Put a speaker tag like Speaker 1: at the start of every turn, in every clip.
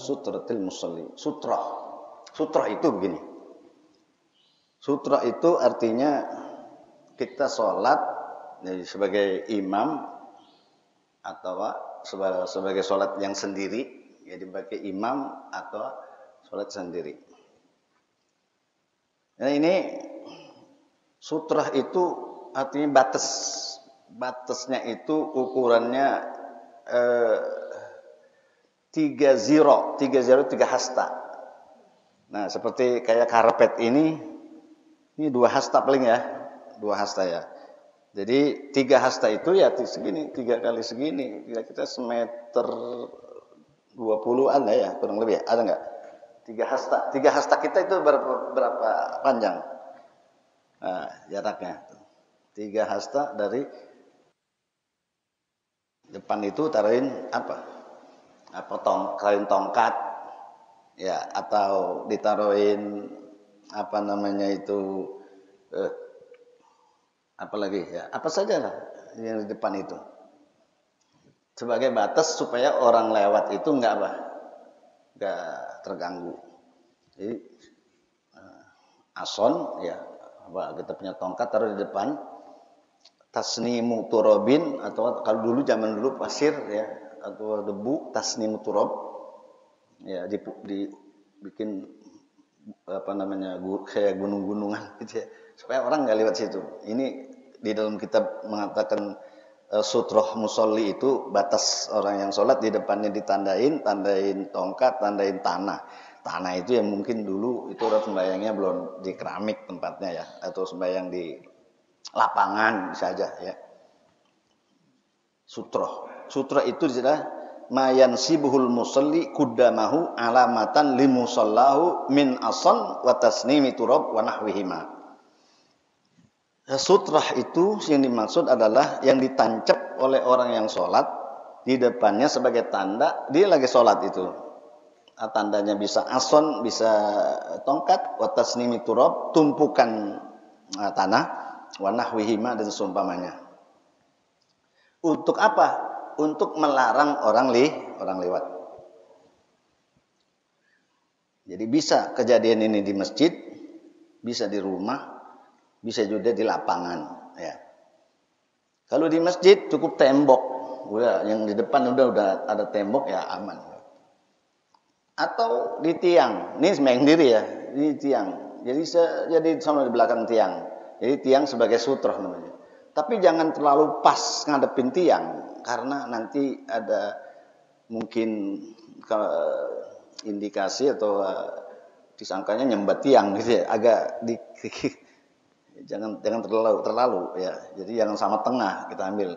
Speaker 1: sutratil musalli. Sutrah itu begini. Sutrah itu artinya kita sholat jadi sebagai imam atau sebagai sholat yang sendiri, jadi sebagai imam atau sholat sendiri. Nah ini sutrah itu artinya batas. Batasnya itu ukurannya 3 hasta. Nah seperti kayak karpet ini 2 hasta paling ya, 2 hasta ya. Jadi 3 hasta itu ya segini, 3 kali segini, kira-kira semeter 20-an lah ya, kurang lebih ya. Ada nggak? 3 hasta kita itu berapa panjang? Nah, jaraknya 3 hasta dari depan itu taruhin apa kain tongkat ya, atau ditaruhin apa namanya itu apa lagi ya, apa saja lah yang di depan itu sebagai batas supaya orang lewat itu nggak terganggu. Jadi ason ya, kita punya tongkat taruh di depan, tasnimu turabin, atau kalau dulu zaman dulu pasir ya atau debu, tasnimu turab ya, dibikin apa namanya kayak gunung-gunungan gitu ya, supaya orang nggak lewat situ. Ini di dalam kitab mengatakan sutroh musolli itu batas orang yang sholat, di depannya tandain tongkat, tandain tanah itu yang mungkin dulu itu orang sembayangnya belum di keramik tempatnya ya, atau sembayang di lapangan bisa aja ya. Sutroh itu adalah mayansibuhul musalli kuddamahu alamatan limusallahu min asan wa tasnimi turab wa nahwihima. Sutrah itu yang dimaksud adalah yang ditancap oleh orang yang sholat di depannya sebagai tanda dia lagi sholat itu. Tandanya bisa ason, bisa tongkat, wa tasnimi turab, tumpukan tanah, wa nahwihima dan seumpamanya. Untuk apa? Untuk melarang orang lewat. Jadi bisa kejadian ini di masjid, bisa di rumah, bisa juga di lapangan ya. Kalau di masjid cukup tembok, udah yang di depan udah ada tembok ya aman. Atau di tiang, ini sembahyang diri ya, di tiang. Jadi sama di belakang tiang. Jadi tiang sebagai sutroh namanya. Tapi jangan terlalu pas ngadepin tiang, karena nanti ada mungkin indikasi atau disangkanya nyembat tiang gitu ya, agak jangan terlalu ya. Jadi jangan sama tengah, kita ambil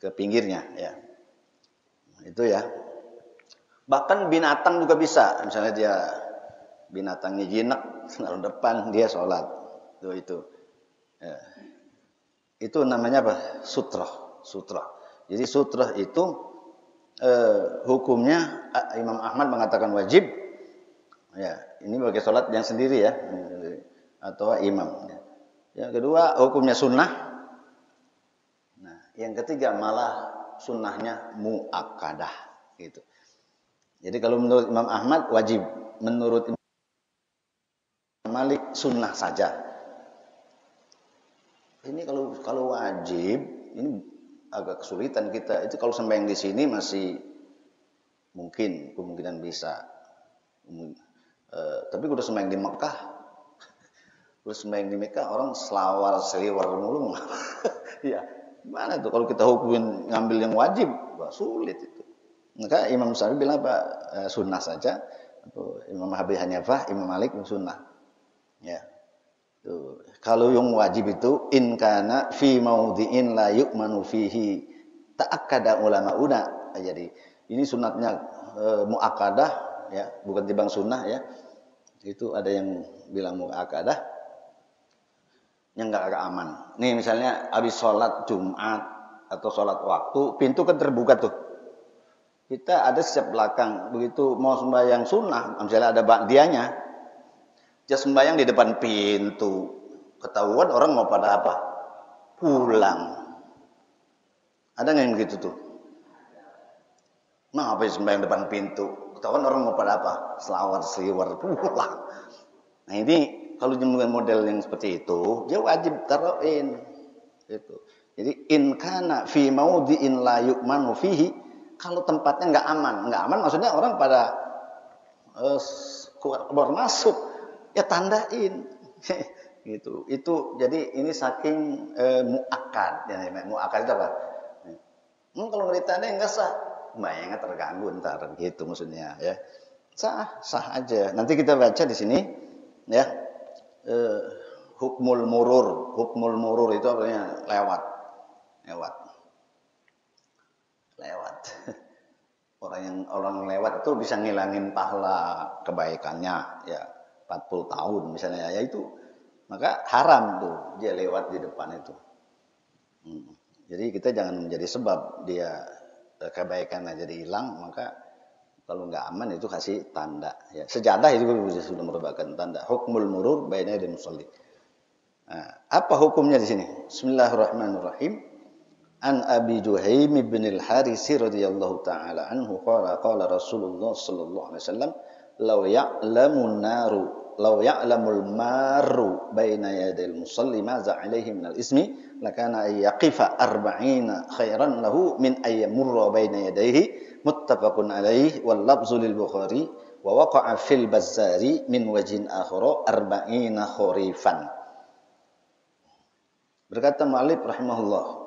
Speaker 1: ke pinggirnya ya. Itu ya. Bahkan binatang juga bisa, misalnya dia binatangnya jinak taruh depan dia sholat, itu ya. Itu namanya apa? Sutrah. Jadi sutrah itu hukumnya Imam Ahmad mengatakan wajib. Ya, ini bagi sholat yang sendiri ya, atau imam. Yang kedua hukumnya sunnah. Nah, yang ketiga malah sunnahnya muakkadah gitu. Jadi kalau menurut Imam Ahmad wajib, menurut Imam Malik sunnah saja. Ini kalau wajib, ini agak kesulitan kita. Itu kalau sembahyang di sini masih kemungkinan bisa. Tapi udah sembahyang di Mekah, orang seliwar mulu. Ya, gimana tuh kalau kita hukumin ngambil yang wajib? Wah, sulit itu. Maka Imam Syafi'i bilang apa? Sunnah saja. Atau Imam Abi Hanifah, Imam Malik sunnah. Ya. Tuh. Kalau yang wajib itu in kana fi maudhi'in la yu'manu fihi ta'akkada ulama'una. Jadi ini sunatnya muakkadah ya, bukan timbang sunnah ya. Itu ada yang bilang muakkadah yang enggak aman. Nih misalnya habis sholat Jumat atau sholat waktu, pintu kan terbuka tuh. Kita ada setiap belakang, begitu mau sembahyang sunnah, misalnya ada ba'diyahnya, dia sembahyang di depan pintu. Ketahuan orang mau pada apa? Pulang. Ada nggak yang begitu tuh? Nah, apa sembahyang depan pintu? ketahuan orang mau pada apa? Selawat, seliwar, pulang. Nah ini kalau dengan model yang seperti itu, dia wajib taruhin. Gitu. Jadi in kana fi maudhi'in la yu'manu fihi, kalau tempatnya nggak aman maksudnya orang pada keluar masuk, ya tandain. Gitu. Itu jadi ini saking muakkad. Ya, muakkad itu apa? Kalau ngeritanya enggak sah, bayangnya terganggu ntar gitu maksudnya ya. Sah aja. Nanti kita baca di sini ya. Hukmul murur itu artinya lewat. Orang lewat itu bisa ngilangin pahala kebaikannya ya 40 tahun misalnya ya itu. Maka haram tuh dia lewat di depan itu. Jadi kita jangan menjadi sebab dia kebaikannya jadi hilang, maka kalau nggak aman itu kasih tanda. Ya. Sejadah itu sudah merupakan tanda. Hukmul murur baina yadil musalli. Nah, apa hukumnya di sini? Bismillahirrahmanirrahim. An Abi Juhaim bin al-Haris radhiyallahu taala anhu qala Rasulullah sallallahu alaihi wasallam law ya'lamul maru baina yadil musalli ma za alaihi min al-ismi lakana yaqifa arba'ina khairan lahu min ayyamurra baina yadayhi muttafaqun alaihi wal lafzu lil Bukhari wa waqa'a fil Bazzari min wajhin akhara arba'ina khurifan. Berkata Malik rahimahullah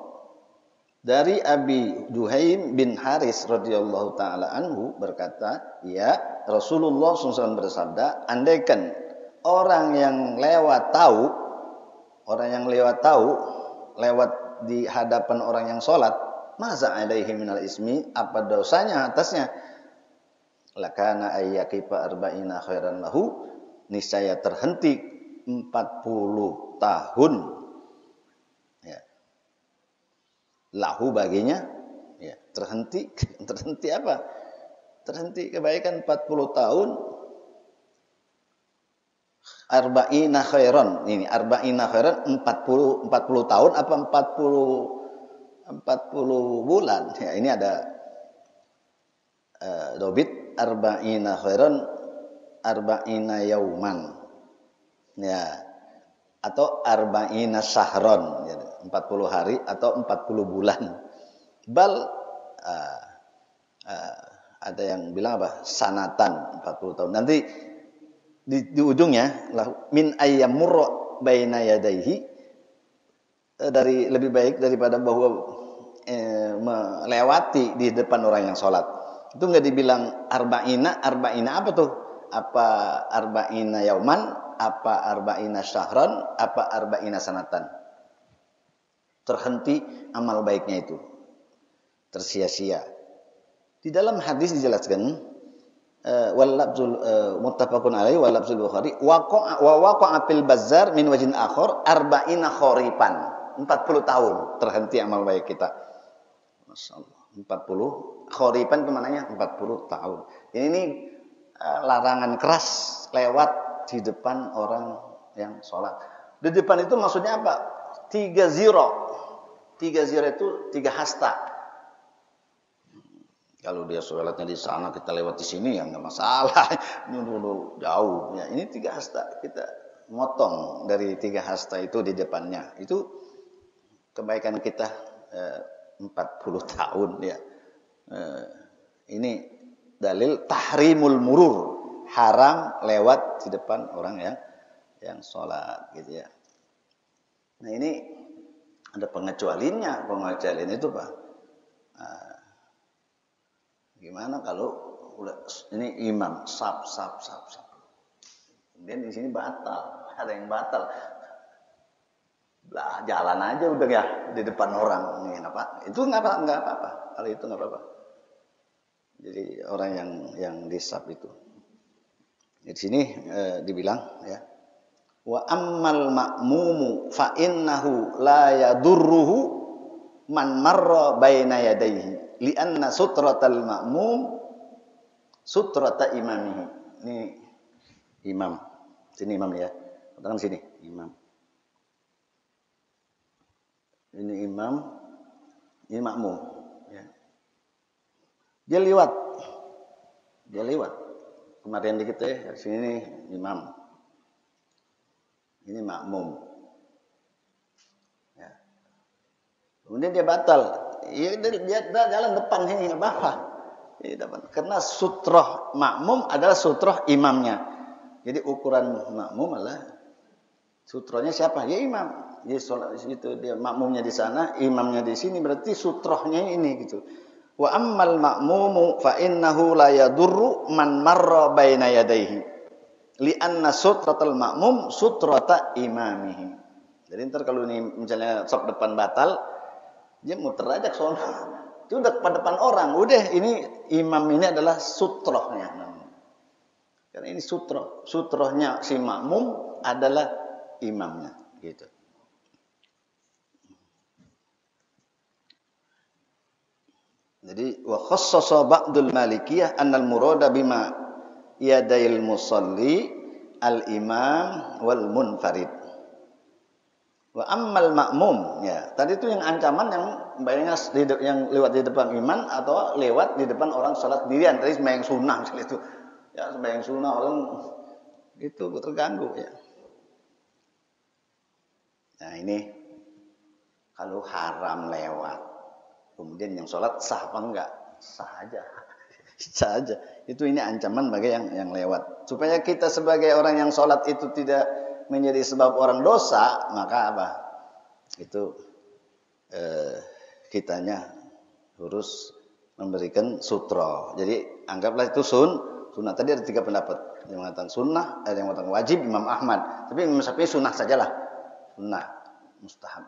Speaker 1: dari Abi Duhaim bin Haris radhiyallahu taala anhu berkata, ya Rasulullah SAW bersabda, andaikan orang yang lewat lewat di hadapan orang yang sholat, masa alaihi minal ismi, apa dosanya atasnya? Lakana ayyaqifa arba'ina khairan lahu, niscaya terhenti 40 tahun. Ya. Lahu baginya, ya, terhenti apa? Terhenti kebaikan 40 tahun. Arba'ina khairan. Ini arba'ina khairan 40 tahun apa 40 bulan. Ya, ini ada dobit arba'ina khairan arba'ina yauman. Ya. Atau arba'ina syahron, 40 hari atau 40 bulan. Bal ada yang bilang apa? Sanatan 40 tahun. Nanti di ujungnya min ayyamur baina yadayhi, dari lebih baik daripada bahwa melewati di depan orang yang sholat. Itu enggak dibilang arba'ina apa tuh? Apa arba'ina yauman, apa arba'ina syahran, apa arba'ina sanatan. Terhenti amal baiknya itu. Tersia-sia. Di dalam hadis dijelaskan wal labzul muttafaqun alaihi wal labzul Bukhari wa waqa'a fil Bazzar min wajhin akhar arba'ina kharipan. 40 tahun terhenti amal baik kita. Masyaallah. 40 kharipan itu maknanya 40 tahun. Ini larangan keras lewat di depan orang yang sholat. Di depan itu maksudnya apa? 3 ziro. 3 ziro itu 3 hasta. Kalau dia sholatnya di sana, kita lewat di sini ya nggak masalah. Dulu jauh. Ya, ini 3 hasta. Kita motong dari 3 hasta itu di depannya. Itu kebaikan kita 40 tahun ya. Ini dalil tahrimul murur, haram lewat di depan orang yang sholat gitu ya. Nah ini ada pengecualiannya. Pengecualian itu Pak. Gimana kalau udah ini imam sap. Kemudian di sini batal, ada yang batal. Lah jalan aja udah ya di depan orang ini apa? Itu nggak apa-apa. Kalau itu nggak apa-apa. Jadi orang yang disap itu. Di sini dibilang ya. Wa ammal ma'mumu fa innahu la yadurruhu man marra baina yadayhi li'anna sutratal ma'mum sutrata imamihi. Ini imam. Sini imam ya. Katakan sini, imam. Ini imam, ini makmum ya. Dia lewat Dia lewat. Kemarin dikit ya, sini nih imam. Ini makmum. Ya. Kemudian dia batal. Ya, dia jalan depan sini enggak apa-apa. Karena sutroh makmum adalah sutroh imamnya. Jadi ukuran makmum adalah sutrohnya siapa? Ya imam. Jadi itu dia makmumnya di sana, imamnya di sini, berarti sutrohnya ini gitu. Wa ammal ma'mumu fa innahu la yadurru man marra baina yadayhi li anna sutratal ma'mum sutrata imamihi. Jadi ntar kalau ini misalnya sop depan batal, dia muter aja ke sono. Itu udah depan orang, udah ini imam ini adalah sutrohnya. Karena ini sutrohnya si makmum adalah imamnya, gitu. Jadi wa khassasa ba'dul malikiyah annal murada bima yadayil musalli al-imam wal munfarid. Wa ammal ma'mum, ya. Tadi itu yang ancaman yang bayangnya yang lewat di depan imam atau lewat di depan orang salat sendirian. Tadi sembahyang sunnah misalnya itu. Ya, sembahyang sunnah orang itu terganggu ya. Nah, ini kalau haram lewat. Kemudian yang sholat sah apa enggak? Sah aja. Sah aja. Itu ini ancaman bagi yang lewat. Supaya kita sebagai orang yang sholat itu tidak menjadi sebab orang dosa, maka apa? Itu kitanya harus memberikan sutra. Jadi anggaplah itu sunnah. Tadi ada 3 pendapat. Yang mengatakan sunnah, ada yang mengatakan wajib, Imam Ahmad. Tapi Imam Syafi'i sunnah sajalah. Sunnah, mustahab.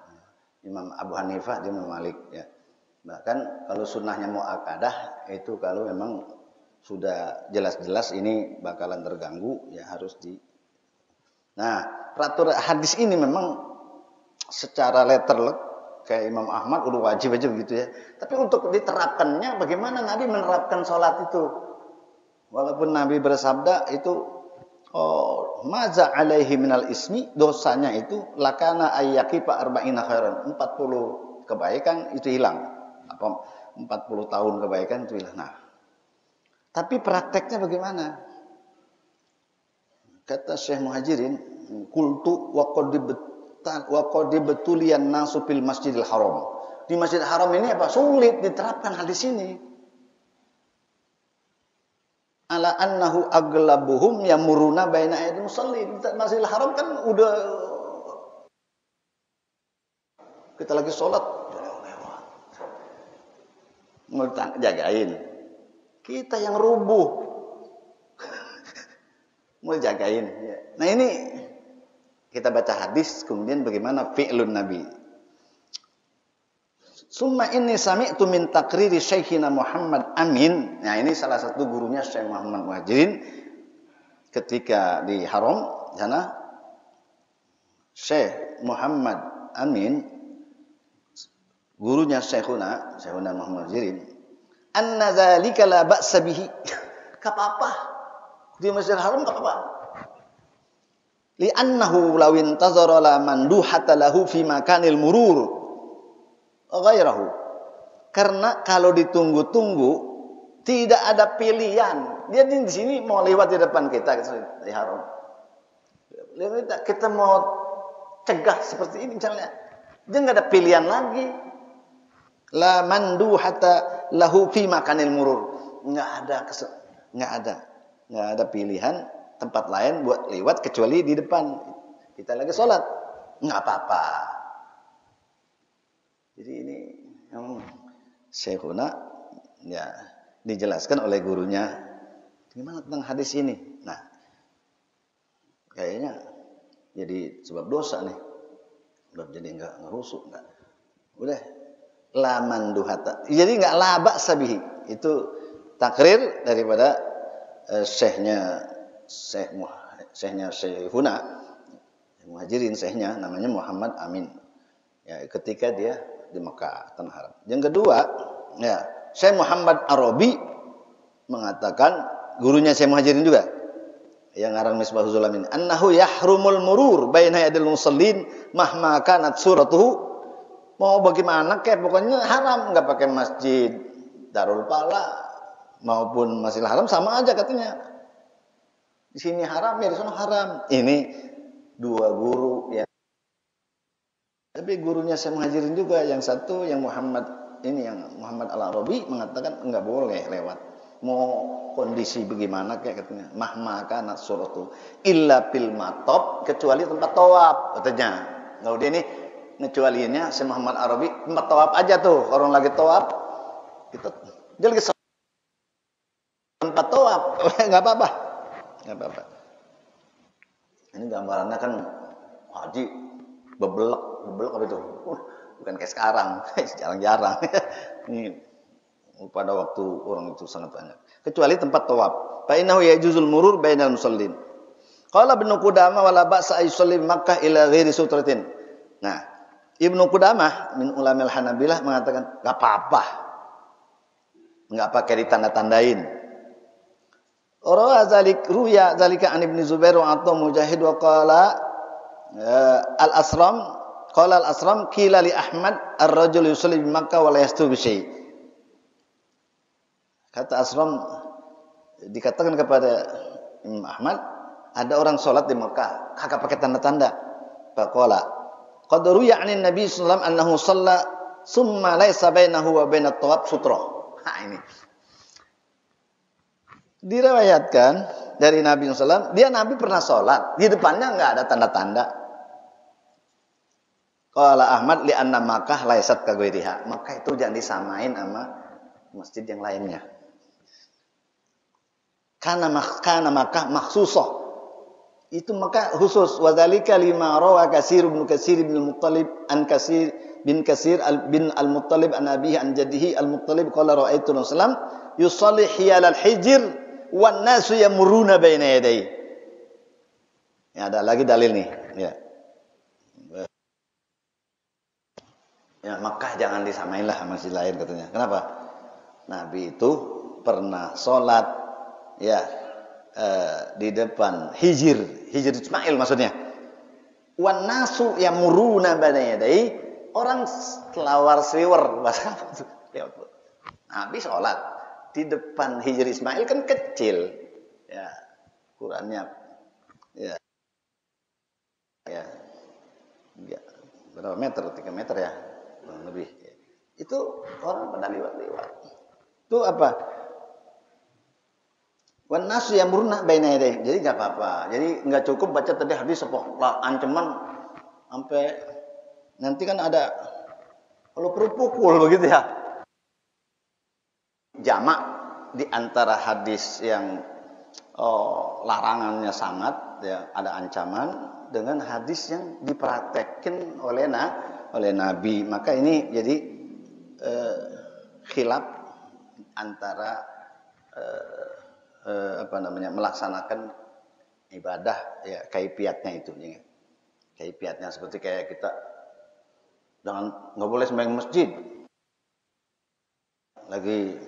Speaker 1: Imam Abu Hanifah, Imam Malik ya. Bahkan kalau sunnahnya mu'akadah itu kalau memang sudah jelas-jelas ini bakalan terganggu ya harus di. Nah, peraturan hadis ini memang secara letterlek kayak Imam Ahmad udah wajib aja begitu ya. Tapi untuk diterapkannya bagaimana Nabi menerapkan sholat itu? Walaupun Nabi bersabda itu maza alaihi minal ismi, dosanya itu lakana ayyaki pa arba'ina khairan, 40 kebaikan itu hilang. Apa 40 tahun kebaikan itu hilang. Nah, tapi prakteknya bagaimana? Kata Syekh Muhajirin, qultu wa qad betulian nasu fil Masjidil Haram. Di Masjidil Haram ini apa? Sulit diterapkan hadis ini. Ala annahu aglabuhum yamuruna baina aydil musallin. Masjidil Haram kan udah kita lagi sholat jagain. Kita yang rubuh mau jagain. Nah ini kita baca hadis, kemudian bagaimana fi'lun Nabi. Summa inni sami'tu min takriri Syekhina Muhammad Amin. Nah ini salah satu gurunya Syekh Muhammad Muhajirin ketika di Haram sana. Syekh Muhammad Amin gurunya Syekhuna Muhammad Muhajirin, anna dzalika la ba'sa bihi. Enggak apa-apa. Di Masjidil Haram enggak apa-apa. Li annahu law intazara la manduhata lahu fi makanil murur ghairahu. Karena kalau ditunggu-tunggu tidak ada pilihan. Dia di sini mau lewat di depan kita di Haram. Kita mau cegah seperti ini misalnya. Dia enggak ada pilihan lagi. La manduhata lahu fi makanil murur. Enggak ada pilihan tempat lain buat lewat kecuali di depan. Kita lagi sholat, enggak apa-apa. Jadi ini yang Syekhuna ya dijelaskan oleh gurunya. Gimana tentang hadis ini? Nah, kayaknya jadi sebab dosa nih. Udah jadi enggak ngerusuk enggak. Udah la manduhata. Jadi enggak labak sabihi. Itu takrir daripada syekhnya Syekhuna Muhajirin, syekhnya namanya Muhammad Amin. Ya, ketika dia di Mekah Tanah Haram. Yang kedua, ya, Syekh Muhammad Arabi mengatakan gurunya Syekh Muhajirin juga yang ngarang Misbahul Zulamin, annahu yahrumul murur baina yadil musallin mahma kanat suratuhu. Mau bagaimana kayak pokoknya haram, enggak pakai masjid Darul Pala, maupun masih haram sama aja katanya. Di sini haram ya di sana haram. Ini dua guru ya. Tapi gurunya Syekh Muhajirin juga, yang satu yang Muhammad Al-Arabi mengatakan enggak boleh lewat. Mau kondisi bagaimana kayak katanya. Mahma kana suratu illa fil matop, kecuali tempat tawaf katanya. Nah, dia ini ngecualiinnya Syekh Muhammad Al-Arabi tempat tawaf aja tuh. Orang lagi tawaf kita dia lagi tempat tawaf enggak apa-apa. Enggak apa-apa. Ini gambarannya kan haji bebelek apa itu? Bukan kayak sekarang, jarang-jarang. Ini pada waktu orang itu sangat banyak. Kecuali tempat tawaf. Fa innahu yajuzul murur bainal musallin. Qala Ibnu Qudamah wala ba'sa ay yusalli Makkah ila ghairi sutratin. Nah, Ibnu Qudamah min ulamil Hanabilah mengatakan enggak apa-apa. Enggak pakai ditanda-tandain. Rawa ruya zalika an Ibnu Zubair wa Atha Mujahid wa qala al-Asram qala al-Asram qila li Ahmad ar-rajul yusalli bi Makkah wa la yastu bi syai'. Kata Asram dikatakan kepada Imam Ahmad, ada orang salat di Mekah kagak pakai tanda-tanda. Faqala qad ruya 'an Nabi sallallahu alaihi wasallam annahu shalla summa laysa bainahu wa bainat tawaf sutra. Ini diriwayatkan dari Nabi SAW, Nabi pernah sholat, di depannya nggak ada tanda-tanda. Qala Ahmad li anna Makkah laisat ka ghairiha. Makkah itu jangan disamain sama masjid yang lainnya. Karena Makkah makhsusah. Itu Makkah khusus. Wa dzalika lima rawa Katsir bin al-Muttalib an Katsir bin al-Muttalib an abihi an jaddihi al-Muttalib qala ra'aitu Rasulullah yusalli hiyal al-hijr wan nasu yamuruna baina yadayhi. Ya, ada lagi dalil nih, ya. Ya, Makkah jangan disamain lah sama masjid lain katanya. Kenapa? Nabi itu pernah sholat ya di depan hijir Ismail maksudnya. Wan nasu yamuruna baina yadayhi, orang kelawar sliwer bahasa itu. Nabi sholat di depan hijir Ismail kan kecil, ya ukurannya, ya berapa meter? 3 meter ya, lebih. Itu orang pada liwat-liwat. Itu apa? Wan nasu yamuruna baina yadayhi. Jadi enggak apa-apa. Jadi enggak cukup baca tadi hadis lah ancaman sampai nanti kan ada kalau perlu pukul begitu ya. Jamak di antara hadis yang larangannya sangat ya, ada ancaman dengan hadis yang dipraktekkan oleh Nabi. Maka ini jadi khilaf antara melaksanakan ibadah ya, kaifiatnya itu ya. Kaifiatnya seperti kayak kita nggak boleh sembahyang masjid lagi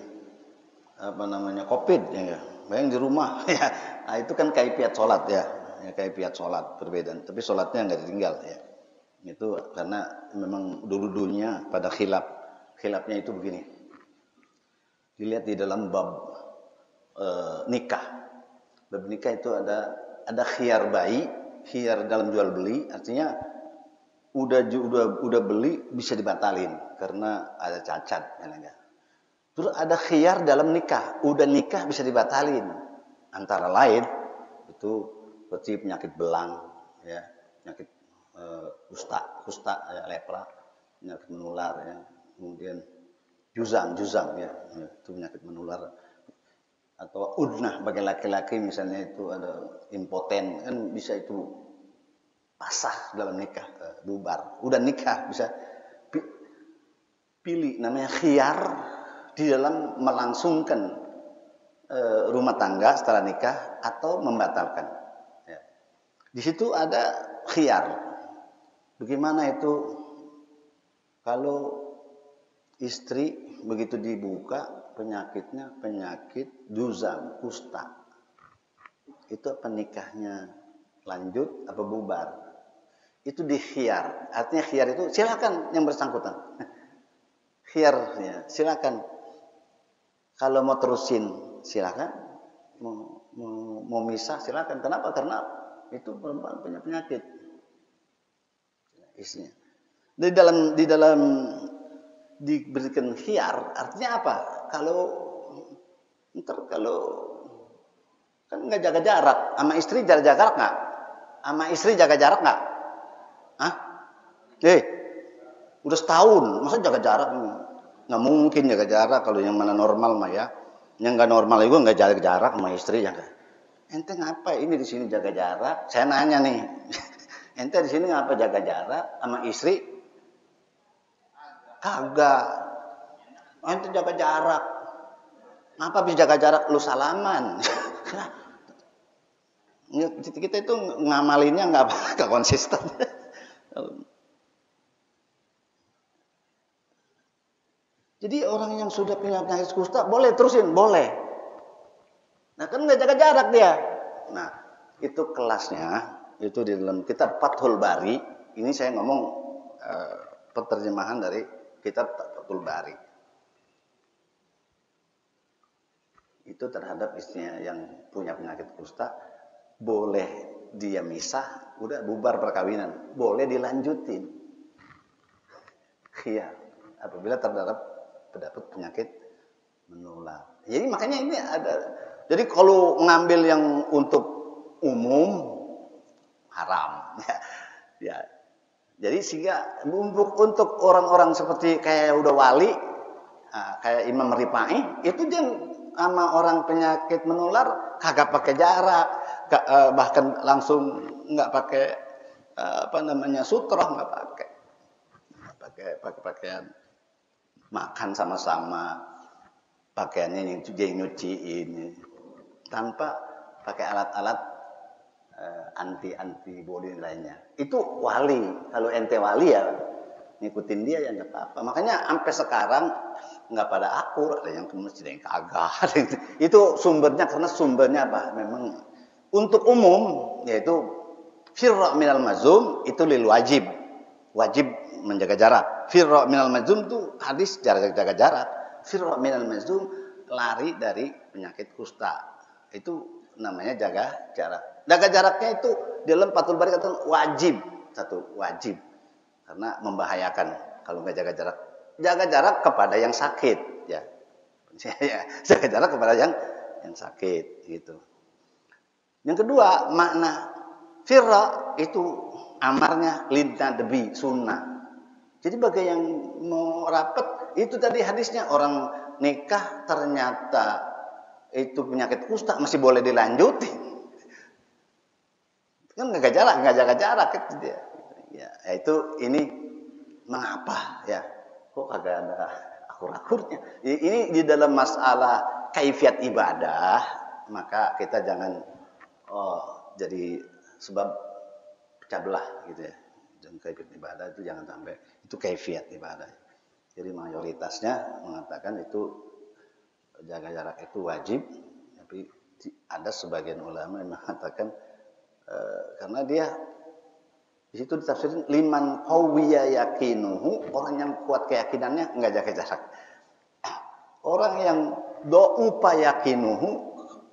Speaker 1: Covid ya, bayang di rumah ya. Nah, itu kan kaifiat salat ya, kaifiat salat perbedaan, tapi salatnya enggak ditinggal ya. Itu karena memang dulu-dulunya pada khilafnya itu begini. Dilihat di dalam bab nikah. Bab nikah itu ada khiyar bayi, khiyar dalam jual beli, artinya udah beli bisa dibatalin karena ada cacat ya. Terus ada khiyar dalam nikah, udah nikah bisa dibatalin. Antara lain itu seperti penyakit belang, ya, penyakit kusta, ya, lepra, penyakit menular, ya, kemudian juzam, ya, itu penyakit menular. Atau udnah bagi laki-laki misalnya itu ada impoten, kan bisa itu pasah dalam nikah, bubar. Udah nikah bisa pilih, namanya khiyar di dalam melangsungkan rumah tangga setelah nikah atau membatalkan. Ya. Di situ ada khiyar. Bagaimana itu kalau istri begitu dibuka penyakitnya penyakit juzam, kusta. Itu apa nikahnya lanjut apa bubar? Itu di khiyar. Artinya khiyar itu silakan yang bersangkutan. Khiyar ya, silakan. Kalau mau terusin silakan, mau misah silakan. Kenapa? Karena itu perempuan punya penyakit isinya. Di dalam diberikan khiar artinya apa? Kalau kan nggak jaga jarak sama istri, jaga jarak nggak? Sama istri jaga jarak nggak? Hah? Udah setahun, masa jaga jarak? Nggak mungkin jaga jarak kalau yang mana normal mah ya. Yang nggak normal itu nggak jaga jarak sama istri ya. Ente ngapa ini di sini jaga jarak? Saya nanya nih, ente di sini ngapa jaga jarak sama istri? Kagak. Ente jaga jarak. Ngapa bisa jaga jarak? Lu salaman. Kita itu ngamalinnya nggak konsisten. Jadi orang yang sudah punya penyakit kusta boleh terusin, boleh. Nah kan nggak jaga jarak dia. Nah itu kelasnya, itu di dalam kitab Fathul Bari. Ini saya ngomong penerjemahan dari kitab Fathul Bari. Itu terhadap istrinya yang punya penyakit kusta, boleh dia misah, udah bubar perkawinan, boleh dilanjutin. Iya, apabila terdapat penyakit menular. Jadi makanya ini ada. Jadi kalau ngambil yang untuk umum haram, ya. Jadi sehingga untuk orang-orang seperti kayak udah wali, kayak Imam Rifai, itu dia sama orang penyakit menular kagak pakai jarak, bahkan langsung nggak pakai sutroh, nggak pakai pakaian. Makan sama-sama, pakaiannya yang nyuciin tanpa pakai alat-alat antibody lainnya. Itu wali. Kalau ente wali ya ngikutin dia ya nggak apa-apa. Makanya sampai sekarang nggak pada akur, ada yang ke masjid, ada yang kagak. Itu sumbernya karena sumbernya apa? Memang untuk umum yaitu firra minal mazum itu lil wajib menjaga jarak. Firra minal mazum itu hadis jaga jarak. Firra minal mazum lari dari penyakit kusta. Itu namanya jaga jarak. Jaga jaraknya itu dalam Fathul Bari kata wajib. Satu wajib. Karena membahayakan kalau nggak jaga jarak. Jaga jarak kepada yang sakit ya. Jaga jarak kepada yang sakit gitu. Yang kedua, makna firra itu amarnya lintah debi sunnah. Jadi bagi yang mau rapat, itu tadi hadisnya orang nikah ternyata itu penyakit kusta masih boleh dilanjutin. Kan nggak jaga jarak itu dia. Ya, itu ini mengapa ya? Kok kagak ada akur-akurnya? Ini di dalam masalah kaifiat ibadah, maka kita jangan jadi sebab pecah belah gitu ya. Dan kaifiat ibadah itu jangan sampai itu kaifiat ibadah. Jadi mayoritasnya mengatakan itu jaga jarak itu wajib, tapi ada sebagian ulama yang mengatakan karena dia di situ ditafsirin liman qawiya yaqinuhu, orang yang kuat keyakinannya enggak jaga jarak. Orang yang dha'ufa yaqinuhu,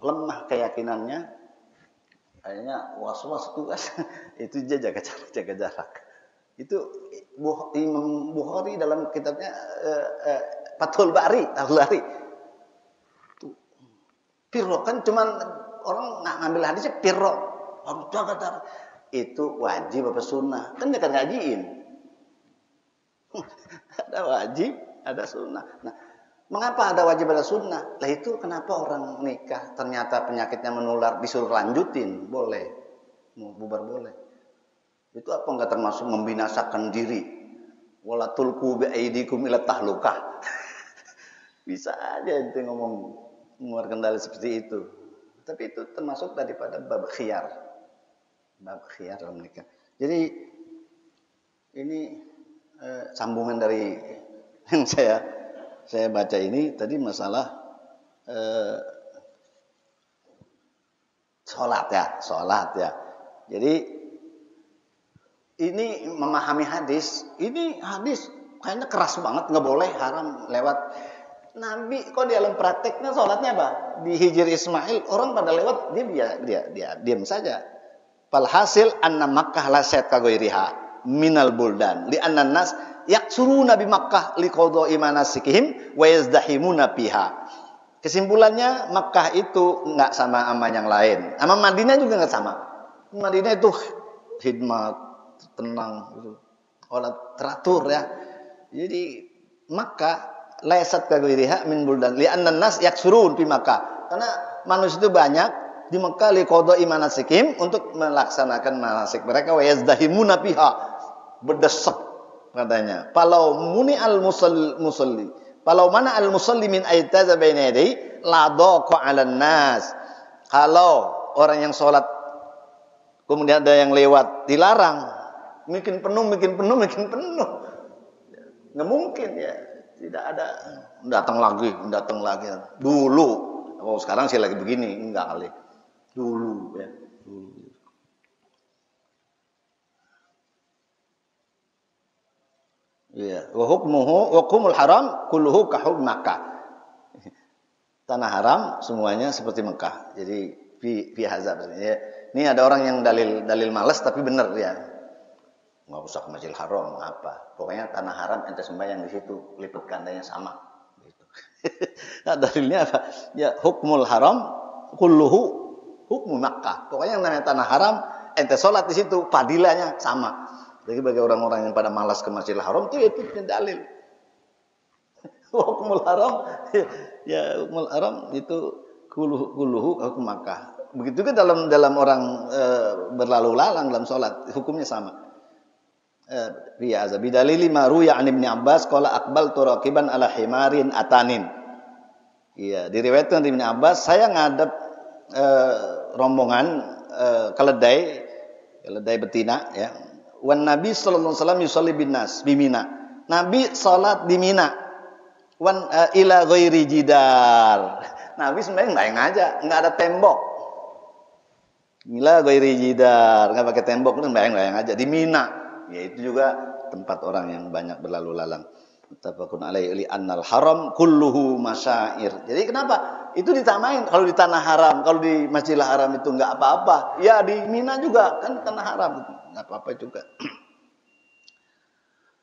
Speaker 1: lemah keyakinannya, kayaknya was-was tugas itu dia jaga jarak. Itu Imam Bukhari dalam kitabnya Fathul Bari. Pirro kan cuman orang ngambil hadisnya pirro, harus jaga jarak. Itu wajib apa sunnah? Kan dia kan ngajiin. Ada wajib, ada sunnah. Nah, mengapa ada wajib ada sunnah? Lah itu kenapa orang nikah ternyata penyakitnya menular disuruh lanjutin? Boleh. Mau bubar boleh. Itu apa enggak termasuk membinasakan diri? Wala tulqu bi aidikum ila tahlukah. Bisa aja ente ngomong mengeluarkan dalil seperti itu. Tapi itu termasuk daripada bab khiyar. Bab khiyar dalam nikah. Jadi ini sambungan dari yang saya baca ini tadi masalah sholat ya. Jadi ini memahami hadis. Ini hadis kayaknya keras banget, nggak boleh, haram lewat. Nabi kok di dalam prakteknya sholatnya apa? Di Hijr Ismail orang pada lewat dia diam saja. Falhasil anna Makkah la syat kagoiriha minal buldan li anna nas yaksuruna bi Makkah liqadha'i manasikihim wa yazdahimuna biha. Kesimpulannya Makkah itu enggak sama yang lain. Sama Madinah juga enggak sama. Madinah itu khidmat, tenang gitu. Teratur ya. Jadi Makkah laisat kagoiriha min buldan li anna nas yaksurun bi Makkah. Karena manusia itu banyak di Mekah liqadha'i manasikim untuk melaksanakan manasik mereka wa yazdahimuna biha berdesak katanya. Falau muni al musalli falau mana al musalli min aitaza baina yadayhi la daqa 'alan nas. Kalau orang yang sholat kemudian ada yang lewat dilarang mungkin penuh. Nggak mungkin ya. Tidak ada datang lagi. Dulu, oh sekarang sih lagi begini, enggak kali. Dulu ya. Iya, wa hukmul haram kulluhu ka hukm Makkah. Tanah haram semuanya seperti Mekah. Jadi fi hazab ya. Ini ada orang yang dalil malas tapi benar ya. Enggak usah ke Masjidil Haram apa. Pokoknya tanah haram ente sembahyang di situ, lipat gandanya sama gitu. Nah, dalilnya apa? Ya hukmul haram kulluhu hukmu Makkah. Pokoknya yang namanya tanah haram, ente sholat di situ, padilanya sama. Jadi bagi orang-orang yang pada malas ke Masjidil Haram itu dalil. Hukmul haram, ya hukmul haram itu kulluhu hukum Makkah. Begitu kan dalam orang berlalu lalang dalam sholat, hukumnya sama. Biasa. Bidalili maruya an Ibnu Abbas qala aqbaltu raqiban ala himarin atanin. Iya, diriwayatkan dari Ibnu Abbas, saya ngadep rombongan keledai betina ya. Wan Nabi sallallahu alaihi wasallam yusalli bin nas bi Mina. Nabi salat di Mina. Wan ila ghairi jidar. Nabi sebenarnya enggak aja, enggak ada tembok. Ila ghairi jidar, enggak pakai tembok, itu bayang aja di Mina. Ya itu juga tempat orang yang banyak berlalu lalang. Muttafaqun alaihi li annal haram kulluhu masyair. Jadi kenapa? Itu ditamain kalau di tanah haram, kalau di Masjidil Haram itu enggak apa-apa. Ya di Mina juga kan tanah haram, enggak apa-apa juga.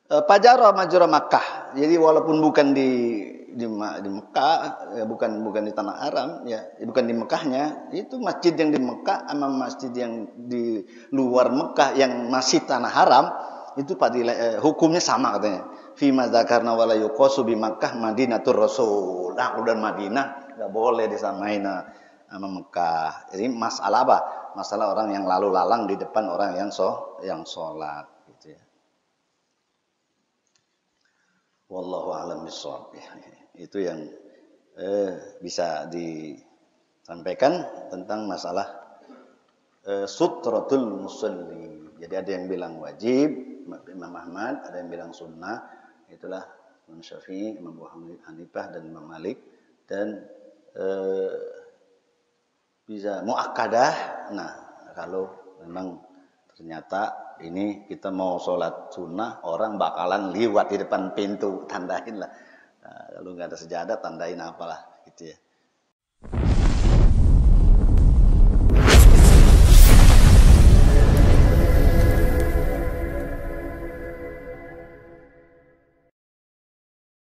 Speaker 1: Pajara majra Makkah. Jadi walaupun bukan di Mekah, ya bukan di tanah haram, ya bukan di Mekahnya, itu masjid yang di Mekah sama masjid yang di luar Mekah yang masih tanah haram itu hukumnya sama katanya. Fi madzakarna wala yuqasu bi Makkah Madinatur Rasul. Nah, udah Madinah enggak boleh disamain sama Mekah. Jadi masalah apa? Masalah orang yang lalu lalang di depan orang yang sholat gitu ya. Wallahu a'lam bishawab. Itu yang bisa disampaikan tentang masalah sutratul musalli. Jadi ada yang bilang wajib, Imam Ahmad, ada yang bilang sunnah. Itulah Imam Syafi'i, Imam Abu Hanifah dan Imam Malik, dan bisa muakkadah. Nah, kalau memang ternyata ini kita mau sholat sunnah, orang bakalan liwat di depan pintu, tandain lah. Nah, kalau nggak ada sejadah, tandain apalah gitu ya.